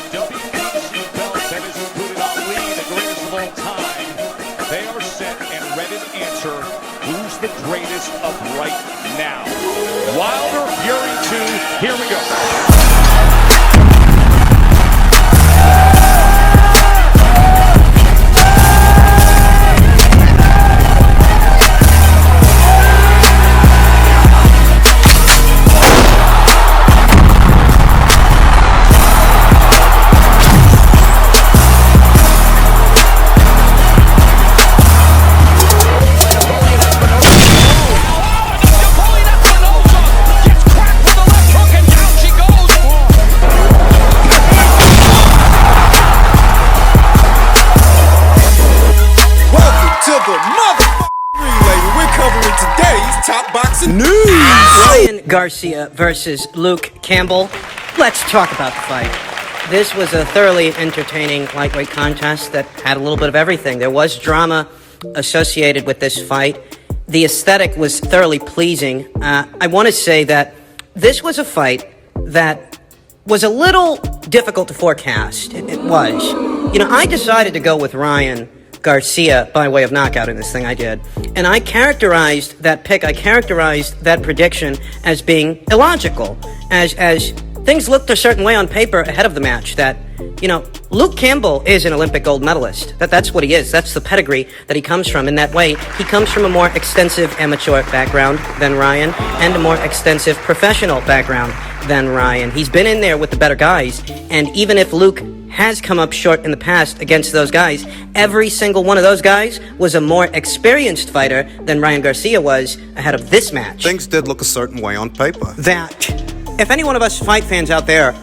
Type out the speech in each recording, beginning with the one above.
WBC belt that has included Ali, the greatest of all time. They are set and ready to answer who's the greatest of right now. Wilder, Fury 2, here we go. Garcia versus Luke Campbell. Let's talk about the fight. This was a thoroughly entertaining lightweight contest that had a little bit of everything. There was drama associated with this fight. The aesthetic was thoroughly pleasing. I want to say that this was a fight that was a little difficult to forecast. It was. You know, I decided to go with Ryan Garcia by way of knockout in this thing. I did. And I characterized that pick, I characterized that prediction as being illogical, as things looked a certain way on paper ahead of the match, that, you know, Luke Campbell is an Olympic gold medalist. That's what he is. That's the pedigree that he comes from. In that way, he comes from a more extensive amateur background than Ryan and a more extensive professional background than Ryan. He's been in there with the better guys, and even if Luke has come up short in the past against those guys, every single one of those guys was a more experienced fighter than Ryan Garcia was ahead of this match. Things did look a certain way on paper. That, if any one of us fight fans out there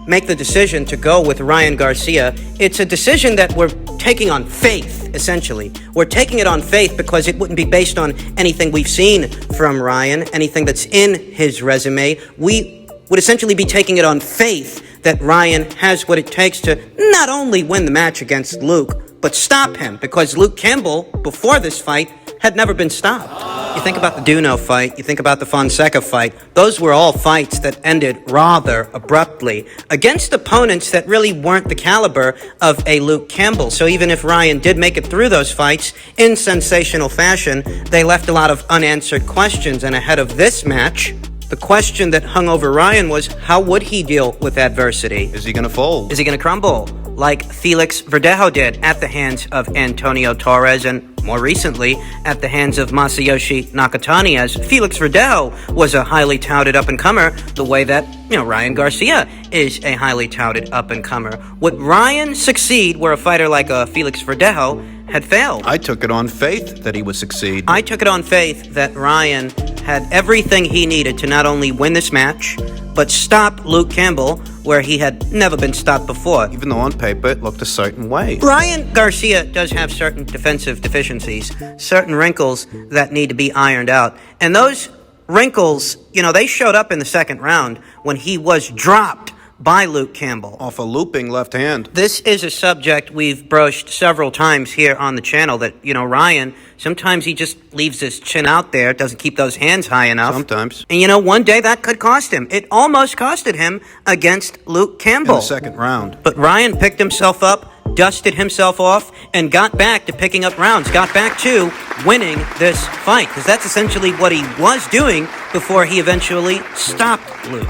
make the decision to go with Ryan Garcia, it's a decision that we're taking on faith, essentially. We're taking it on faith because it wouldn't be based on anything we've seen from Ryan, anything that's in his resume. We would essentially be taking it on faith that Ryan has what it takes to not only win the match against Luke, but stop him, because Luke Campbell, before this fight, had never been stopped. You think about the Duno fight, you think about the Fonseca fight, those were all fights that ended rather abruptly against opponents that really weren't the caliber of a Luke Campbell. So even if Ryan did make it through those fights in sensational fashion, they left a lot of unanswered questions. And ahead of this match, the question that hung over Ryan was, how would he deal with adversity? Is he going to fold? Is he going to crumble like Felix Verdejo did at the hands of Antonio Torres, and more recently at the hands of Masayoshi Nakatani, as Felix Verdejo was a highly touted up-and-comer the way that, Ryan Garcia is a highly touted up-and-comer. Would Ryan succeed where a fighter like Felix Verdejo had failed? I took it on faith that he would succeed. I took it on faith that Ryan had everything he needed to not only win this match, but stop Luke Campbell where he had never been stopped before. Even though on paper it looked a certain way. Ryan Garcia does have certain defensive deficiencies, certain wrinkles that need to be ironed out. And those wrinkles, they showed up in the second round when he was dropped by Luke Campbell off a looping left hand. This is a subject we've broached several times here on the channel, that, Ryan, sometimes he just leaves his chin out there, doesn't keep those hands high enough. Sometimes. And, one day that could cost him. It almost costed him against Luke Campbell. In the second round. But Ryan picked himself up, dusted himself off, and got back to picking up rounds, got back to winning this fight, because that's essentially what he was doing before he eventually stopped Luke.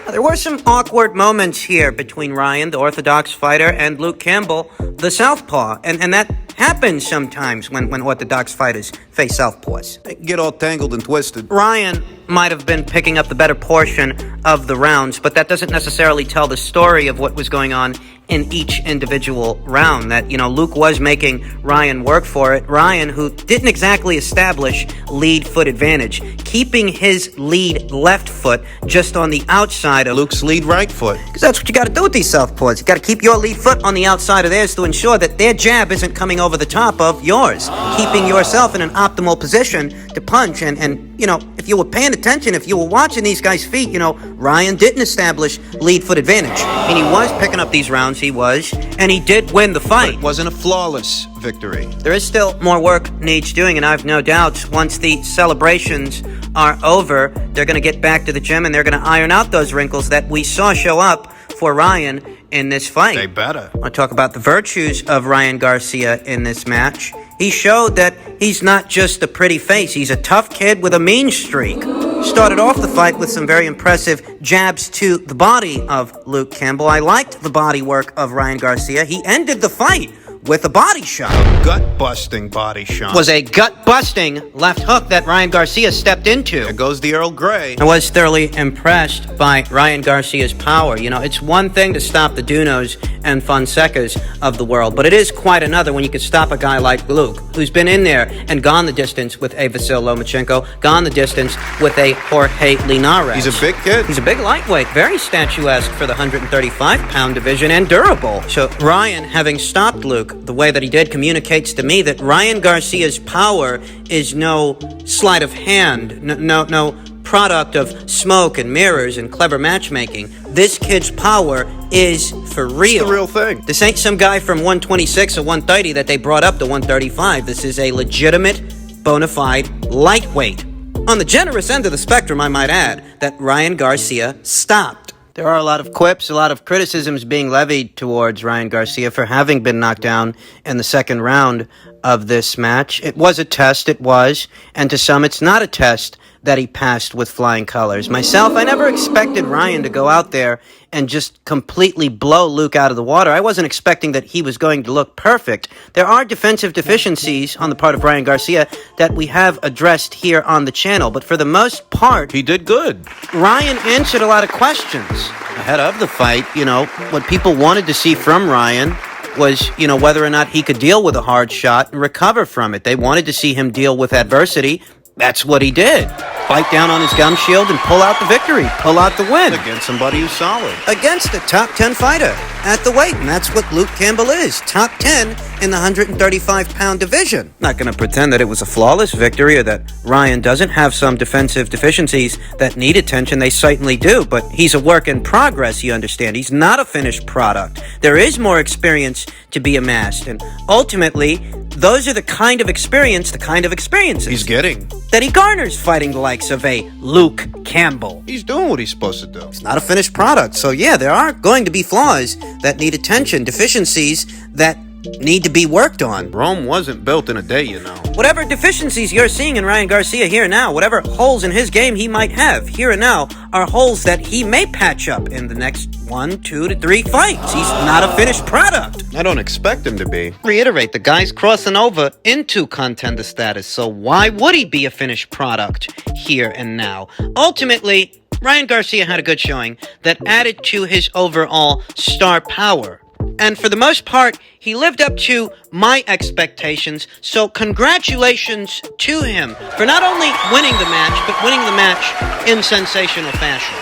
There were some awkward moments here between Ryan, the orthodox fighter, and Luke Campbell, the southpaw. And that happens sometimes when orthodox fighters face southpaws. They get all tangled and twisted. Ryan might have been picking up the better portion of the rounds, but that doesn't necessarily tell the story of what was going on in each individual round. That, Luke was making Ryan work for it. Ryan, who didn't exactly establish lead foot advantage, keeping his lead left foot just on the outside of Luke's lead right foot. Because that's what you got to do with these southpaws. You got to keep your lead foot on the outside of theirs to ensure that their jab isn't coming over the top of yours, keeping yourself in an optimal position to punch. And if you were paying attention, if you were watching these guys' feet, Ryan didn't establish lead foot advantage. And he was picking up these rounds, and he did win the fight. But it wasn't a flawless victory. There is still more work needs doing, and I have no doubts once the celebrations are over, they're going to get back to the gym and they're going to iron out those wrinkles that we saw show up for Ryan in this fight. They better. I talk about the virtues of Ryan Garcia in this match. He showed that he's not just a pretty face. He's a tough kid with a mean streak. Started off the fight with some very impressive jabs to the body of Luke Campbell. I liked the body work of Ryan Garcia. He ended the fight with a body shot. Gut-busting body shot. Was a gut-busting left hook that Ryan Garcia stepped into. There goes the Earl Grey. I was thoroughly impressed by Ryan Garcia's power. You know, it's one thing to stop the Dunos and Fonsecas of the world, but it is quite another when you could stop a guy like Luke, who's been in there and gone the distance with a Vasil Lomachenko, gone the distance with a Jorge Linares. He's a big kid. He's a big lightweight, very statuesque for the 135-pound division and durable. So Ryan, having stopped Luke the way that he did, communicates to me that Ryan Garcia's power is no sleight of hand, no product of smoke and mirrors and clever matchmaking. This kid's power is for real. It's the real thing. This ain't some guy from 126 or 130 that they brought up to 135. This is a legitimate, bona fide lightweight. On the generous end of the spectrum, I might add, that Ryan Garcia stopped. There are a lot of quips, a lot of criticisms being levied towards Ryan Garcia for having been knocked down in the second round of this match. It was a test, it was, and to some it's not a test that he passed with flying colors. Myself, I never expected Ryan to go out there and just completely blow Luke out of the water. I wasn't expecting that he was going to look perfect. There are defensive deficiencies on the part of Ryan Garcia that we have addressed here on the channel, but for the most part, He did good. Ryan answered a lot of questions ahead of the fight. You know, what people wanted to see from Ryan was, you know, whether or not he could deal with a hard shot and recover from it. They wanted to see him deal with adversity. That's what he did. Bite down on his gum shield and pull out the victory, pull out the win. Against somebody who's solid. Against a top 10 fighter at the weight, and that's what Luke Campbell is. Top 10 in the 135-pound division. Not going to pretend that it was a flawless victory or that Ryan doesn't have some defensive deficiencies that need attention. They certainly do, but he's a work in progress, you understand. He's not a finished product. There is more experience to be amassed, and ultimately, those are the kind of experiences He's getting. that he garners fighting the likes of a Luke Campbell. He's doing what he's supposed to do. It's not a finished product. So yeah, there are going to be flaws that need attention, deficiencies that need to be worked on. Rome wasn't built in a day, you know. Whatever deficiencies you're seeing in Ryan Garcia here and now, whatever holes in his game he might have here and now, are holes that he may patch up in the next 1, 2 to 3 fights. He's not a finished product. I don't expect him to be. Reiterate, the guy's crossing over into contender status, so why would he be a finished product here and now? Ultimately, Ryan Garcia had a good showing that added to his overall star power. And for the most part, he lived up to my expectations, so congratulations to him for not only winning the match, but winning the match in sensational fashion.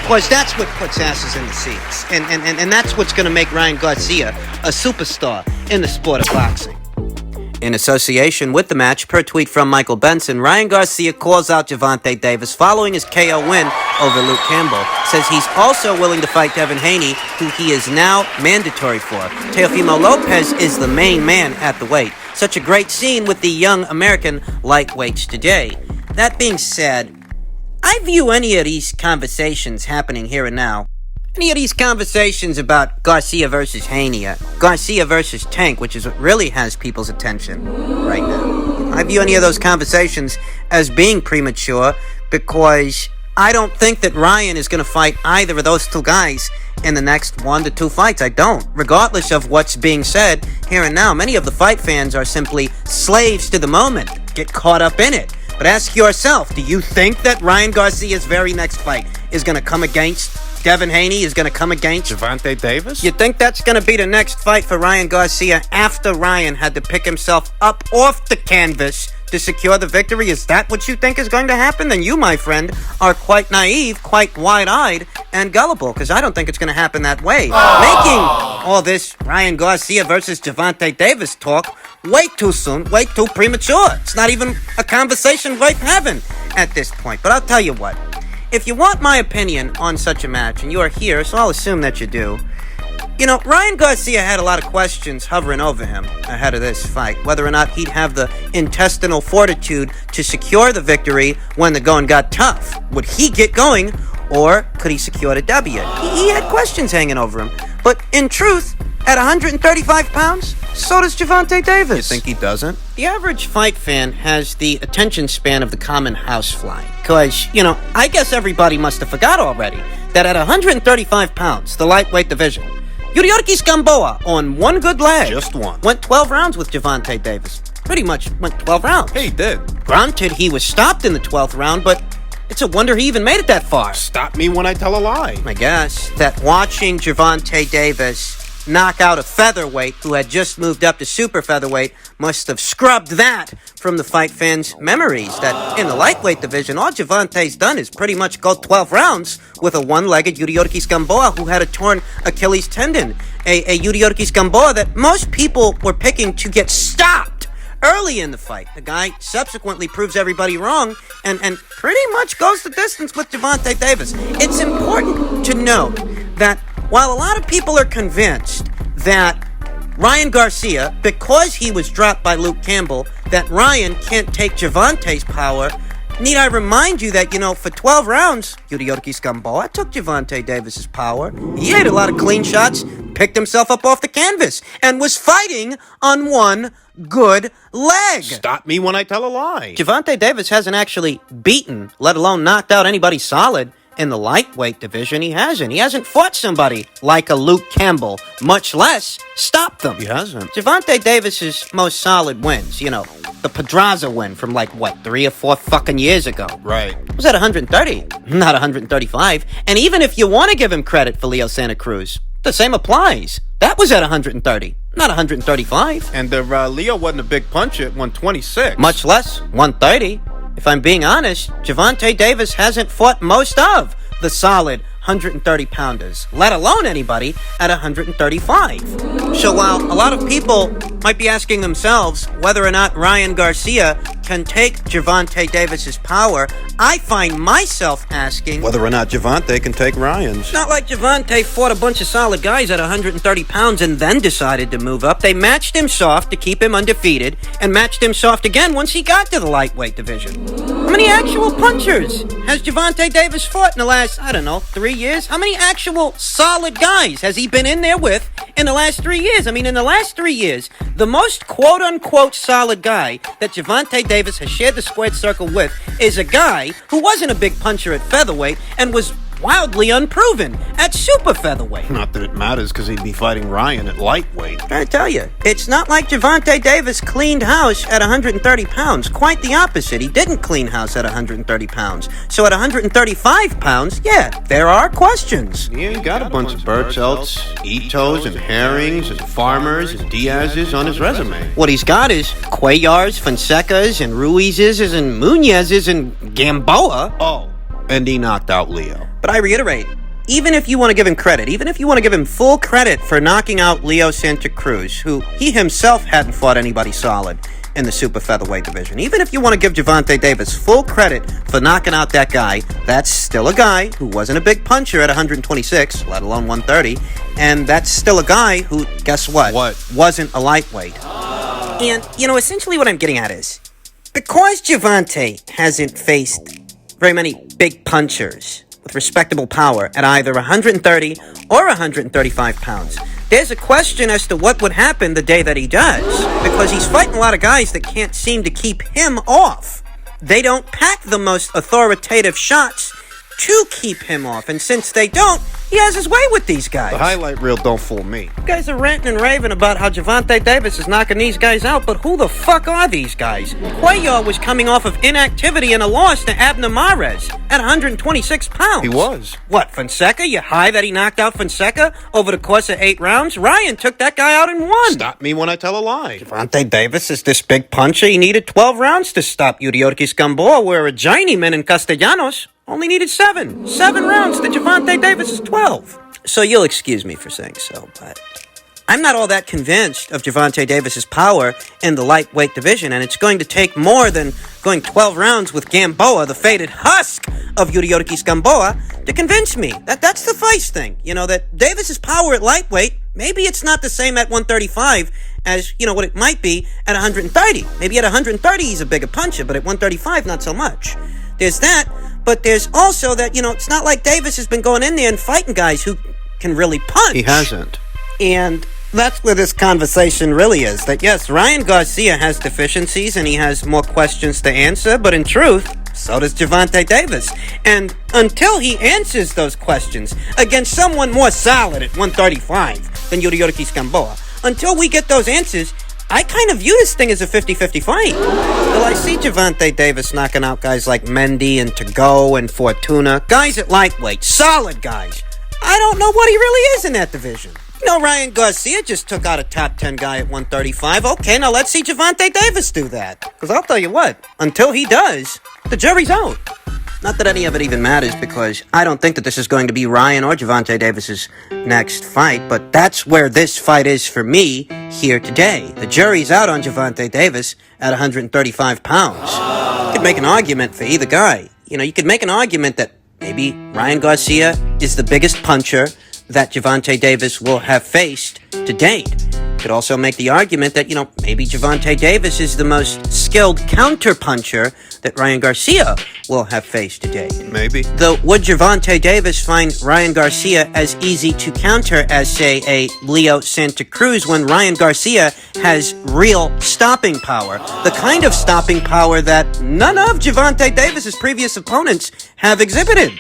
Because that's what puts asses in the seats, and that's what's going to make Ryan Garcia a superstar in the sport of boxing. In association with the match, per tweet from Michael Benson, Ryan Garcia calls out Javante Davis following his KO win over Luke Campbell. Says he's also willing to fight Devin Haney, who he is now mandatory for. Teofimo Lopez is the main man at the weight. Such a great scene with the young American lightweights today. That being said, I view any of these conversations happening here and now, any of these conversations about Garcia versus Haney, Garcia versus Tank, which is what really has people's attention right now. I view any of those conversations as being premature because I don't think that Ryan is going to fight either of those two guys in the next 1 to 2 fights. I don't. Regardless of what's being said here and now, many of the fight fans are simply slaves to the moment, get caught up in it. But ask yourself, do you think that Ryan Garcia's very next fight is going to come against Devin Haney, is going to come against Javante Davis? You think that's going to be the next fight for Ryan Garcia after Ryan had to pick himself up off the canvas to secure the victory? Is that what you think is going to happen? Then you, my friend, are quite naive, quite wide-eyed, and gullible, because I don't think it's going to happen that way. Making all this Ryan Garcia versus Javante Davis talk way too soon, way too premature. It's not even a conversation worth having at this point. But I'll tell you what. If you want my opinion on such a match, and you are here, so I'll assume that you do, you know, Ryan Garcia had a lot of questions hovering over him ahead of this fight. Whether or not he'd have the intestinal fortitude to secure the victory when the going got tough. Would he get going, Or could he secure the W? He had questions hanging over him. But in truth, at 135 pounds, so does Javante Davis. You think he doesn't? The average fight fan has the attention span of the common housefly. Because, I guess everybody must have forgot already that at 135 pounds, the lightweight division, Yuriorkis Gamboa, on one good leg, Just one. went 12 rounds with Javante Davis. Pretty much went 12 rounds. He did. Granted, he was stopped in the 12th round, but it's a wonder he even made it that far. Stop me when I tell a lie. I guess that watching Javante Davis knock out a featherweight who had just moved up to super featherweight must have scrubbed that from the fight fans' memories, that in the lightweight division, all Javante's done is pretty much go 12 rounds with a one-legged Yuriorkis Gamboa who had a torn Achilles tendon. A Yuriorkis Gamboa that most people were picking to get stopped early in the fight. The guy subsequently proves everybody wrong and pretty much goes the distance with Javante Davis. It's important to note that while a lot of people are convinced that Ryan Garcia, because he was dropped by Luke Campbell, that Ryan can't take Javante's power, need I remind you that, for 12 rounds, Yuriorkis Gamboa took Javante Davis's power. He ate a lot of clean shots, picked himself up off the canvas, and was fighting on one good leg. Stop me when I tell a lie. Javante Davis hasn't actually beaten, let alone knocked out anybody solid in the lightweight division. He hasn't fought somebody like a Luke Campbell, much less stopped them. He hasn't. Javante Davis's most solid wins, the Pedraza win from 3 or 4 fucking years ago. Right. Was at 130, not 135. And even if you want to give him credit for Leo Santa Cruz, the same applies. That was at 130, not 135. And Leo wasn't a big puncher at 126. Much less 130. If I'm being honest, Javante Davis hasn't fought most of the solid 130-pounders, let alone anybody at 135. So while a lot of people might be asking themselves whether or not Ryan Garcia can take Javante Davis's power, I find myself asking whether or not Javante can take Ryan's. It's not like Javante fought a bunch of solid guys at 130 pounds and then decided to move up. They matched him soft to keep him undefeated and matched him soft again once he got to the lightweight division. How many actual punchers has Javante Davis fought in the last, 3 years? How many actual solid guys has he been in there with in the last 3 years? In the last 3 years, the most quote-unquote solid guy that Javante Davis has shared the squared circle with is a guy who wasn't a big puncher at featherweight and was wildly unproven at super featherweight. Not that it matters, because he'd be fighting Ryan at lightweight. I tell you, it's not like Javante Davis cleaned house at 130 pounds. Quite the opposite. He didn't clean house at 130 pounds. So at 135 pounds, yeah, there are questions. He ain't got a bunch of Burchelts, Itos, and Herrings, and Farmers, and Diaz's on his resume. What he's got is Cuellars, Fonsecas, and Ruiz's, and Munez's, and Gamboa. Oh, and he knocked out Leo. But I reiterate, even if you want to give him credit, even if you want to give him full credit for knocking out Leo Santa Cruz, who he himself hadn't fought anybody solid in the super featherweight division, even if you want to give Javante Davis full credit for knocking out that guy, that's still a guy who wasn't a big puncher at 126, let alone 130, and that's still a guy who, guess what? Wasn't a lightweight. And, essentially what I'm getting at is, because Javante hasn't faced very many big punchers with respectable power at either 130 or 135 pounds, there's a question as to what would happen the day that he does, because he's fighting a lot of guys that can't seem to keep him off. They don't pack the most authoritative shots to keep him off, and since they don't, he has his way with these guys. The highlight reel don't fool me. You guys are ranting and raving about how Javante Davis is knocking these guys out, but who the fuck are these guys? Cuellar was coming off of inactivity and a loss to Abner Mares at 126 pounds. He was. What, Fonseca? You high that he knocked out Fonseca over the course of 8 rounds? Ryan took that guy out in 1. Stop me when I tell a lie. Javante Davis is this big puncher. He needed 12 rounds to stop Yuriorkis Gamboa, where a journeyman in Castellanos only needed 7. 7 rounds to Javante Davis's 12. So you'll excuse me for saying so, but I'm not all that convinced of Javante Davis's power in the lightweight division, and it's going to take more than going 12 rounds with Gamboa, the faded husk of Yuriorkis Gamboa, to convince me. That's the Feist thing. That Davis's power at lightweight, maybe it's not the same at 135 as, what it might be at 130. Maybe at 130 he's a bigger puncher, but at 135 not so much. there's that, but there's also that, it's not like Davis has been going in there and fighting guys who can really punch. He hasn't. And that's where this conversation really is. That yes, Ryan Garcia has deficiencies and he has more questions to answer, but in truth, so does Javante Davis. And until he answers those questions against someone more solid at 135 than Yuriorkis Gamboa, until we get those answers, I kind of view this thing as a 50-50 fight. Well, I see Javante Davis knocking out guys like Mendy and Tago and Fortuna, guys at lightweight, solid guys. I don't know what he really is in that division. Ryan Garcia just took out a top 10 guy at 135. Okay, now let's see Javante Davis do that. Because I'll tell you what, until he does, the jury's out. Not that any of it even matters, because I don't think that this is going to be Ryan or Javante Davis's next fight, but that's where this fight is for me here today. The jury's out on Javante Davis at 135 pounds. You could make an argument for either guy. You could make an argument that maybe Ryan Garcia is the biggest puncher that Javante Davis will have faced to date. Could also make the argument that, maybe Javante Davis is the most skilled counter-puncher that Ryan Garcia will have faced to date. Maybe. Though, would Javante Davis find Ryan Garcia as easy to counter as, say, a Leo Santa Cruz when Ryan Garcia has real stopping power? The kind of stopping power that none of Javante Davis's previous opponents have exhibited.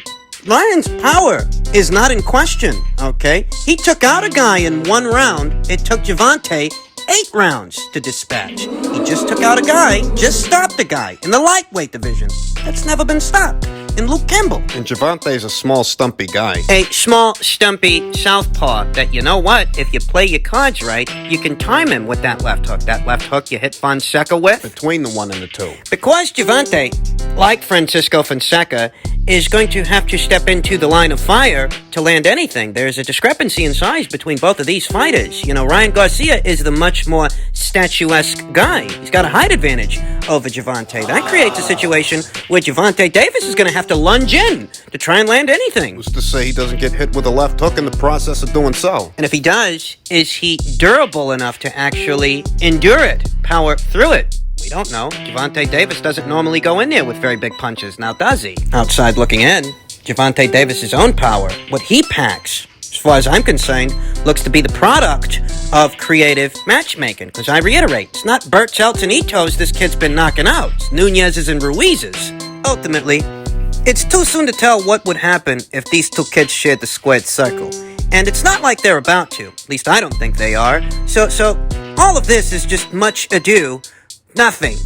Ryan's power is not in question, okay? He took out a guy in 1 round. It took Javante 8 rounds to dispatch. He just took out a guy, just stopped a guy in the lightweight division. That's never been stopped. In Luke Campbell. And Javante's a small, stumpy guy. A small, stumpy southpaw that, if you play your cards right, you can time him with that left hook. That left hook you hit Fonseca with. Between the 1 and the 2. Because Javante, like Francisco Fonseca, is going to have to step into the line of fire to land anything. There's a discrepancy in size between both of these fighters. Ryan Garcia is the much more statuesque guy. He's got a height advantage over Javante. That creates a situation where Javante Davis is going to have to lunge in to try and land anything. Who's to say he doesn't get hit with a left hook in the process of doing so? And if he does, is he durable enough to actually endure it, power through it? We don't know. Javante Davis doesn't normally go in there with very big punches, now does he? Outside looking in, Javante Davis's own power, what he packs, as far as I'm concerned, looks to be the product of creative matchmaking. Because I reiterate, it's not Bertzelts and Itos this kid's been knocking out. It's Nunez's and Ruiz's. Ultimately, it's too soon to tell what would happen if these two kids shared the squared circle. And it's not like they're about to. At least I don't think they are. So all of this is just much ado, nothing.